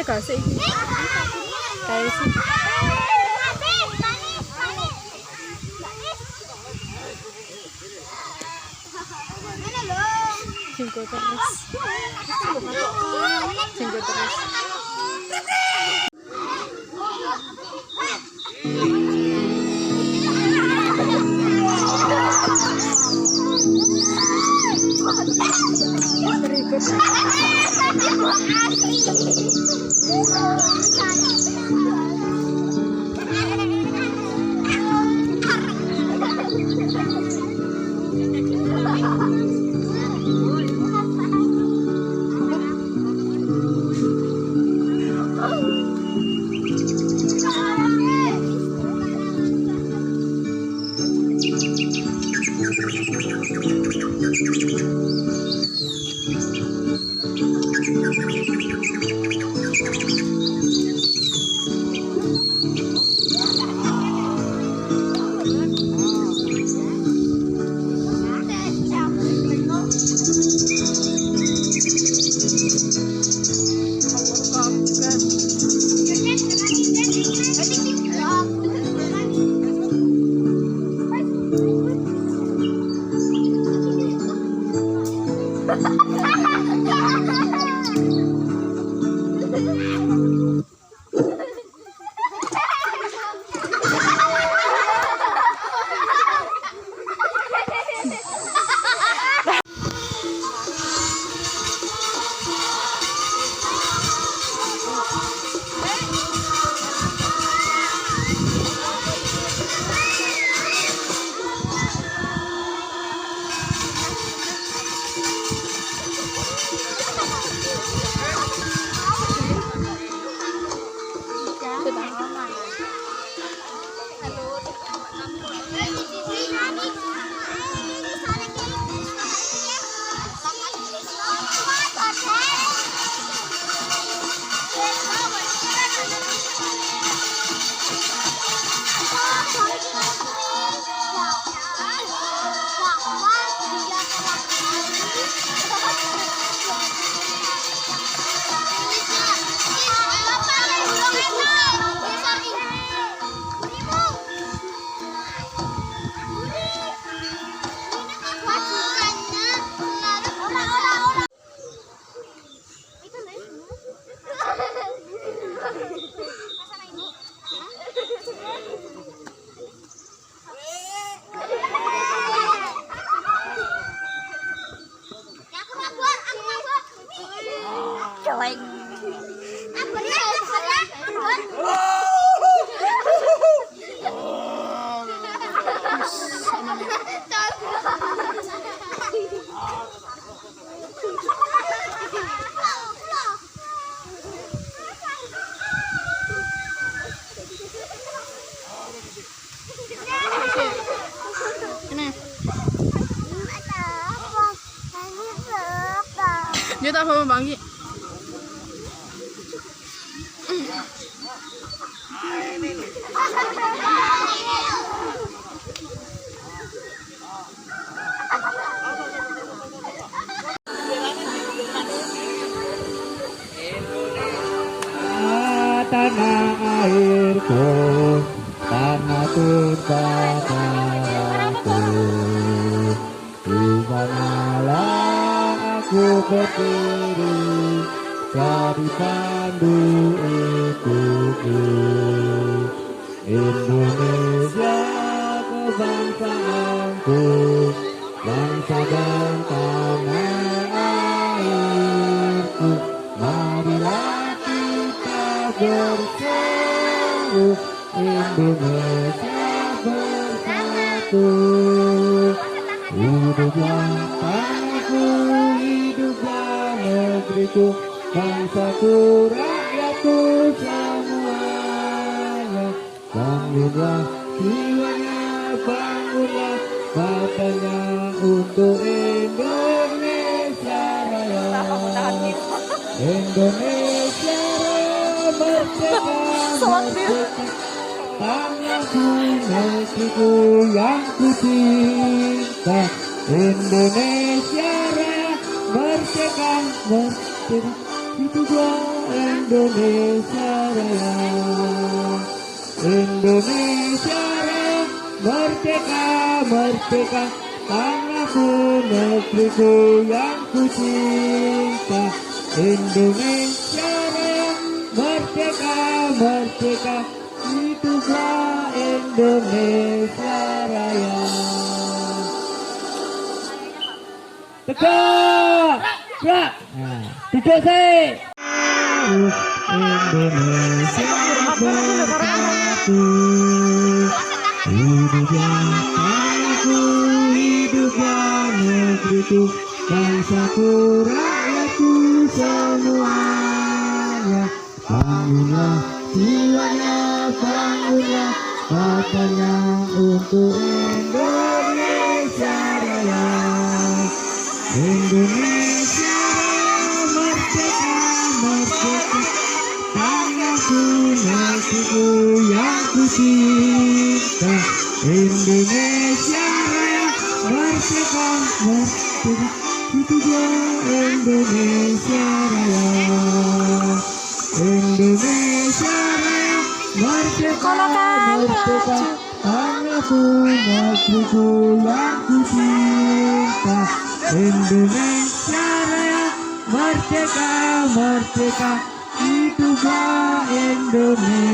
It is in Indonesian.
kasih iki. Kayak sih. Jenggot terus. Jenggot terus. Dia tak apa bangki. Tanah airku, tanah tumpah di manalah aku berdiri dari pandu hidupku. Indonesia kebangsaanku, bangsa dan tanah airku. Marilah kita berseru, Indonesia bersatu. Hiduplah tanahku, hiduplah negeriku, bangsaku, rakyatku semuanya. Bangunlah jiwanya, bangunlah badannya untuk Indonesia Raya. Indonesia Raya merdeka, merdeka. Tanahku, negeriku yang ku cinta. Indonesia Raya merdeka, merdeka. Itu dia. Indonesia Raya. Indonesia Raya, merdeka, merdeka, tanahku, negeriku yang ku cinta. Indonesia Raya, merdeka, merdeka, hiduplah Indonesia Raya. Tegak, gerak, duduk saya. Indonesia bersatu, hidupnya tanahku, hidupnya negeriku, bangsaku, rakyatku semuanya. Bangunlah jiwanya, bangunlah katanya untuk Indonesia Raya. Indonesia merdeka, merdeka, tanahku, negeriku yang ku cinta. Indonesia Raya, merdeka, merdeka, itu dia Indonesia Raya. Indonesia Raya, merdeka, merdeka, tanahku, negeriku yang ku cinta. Indonesia Raya, merdeka, merdeka, hiduplah Indonesia.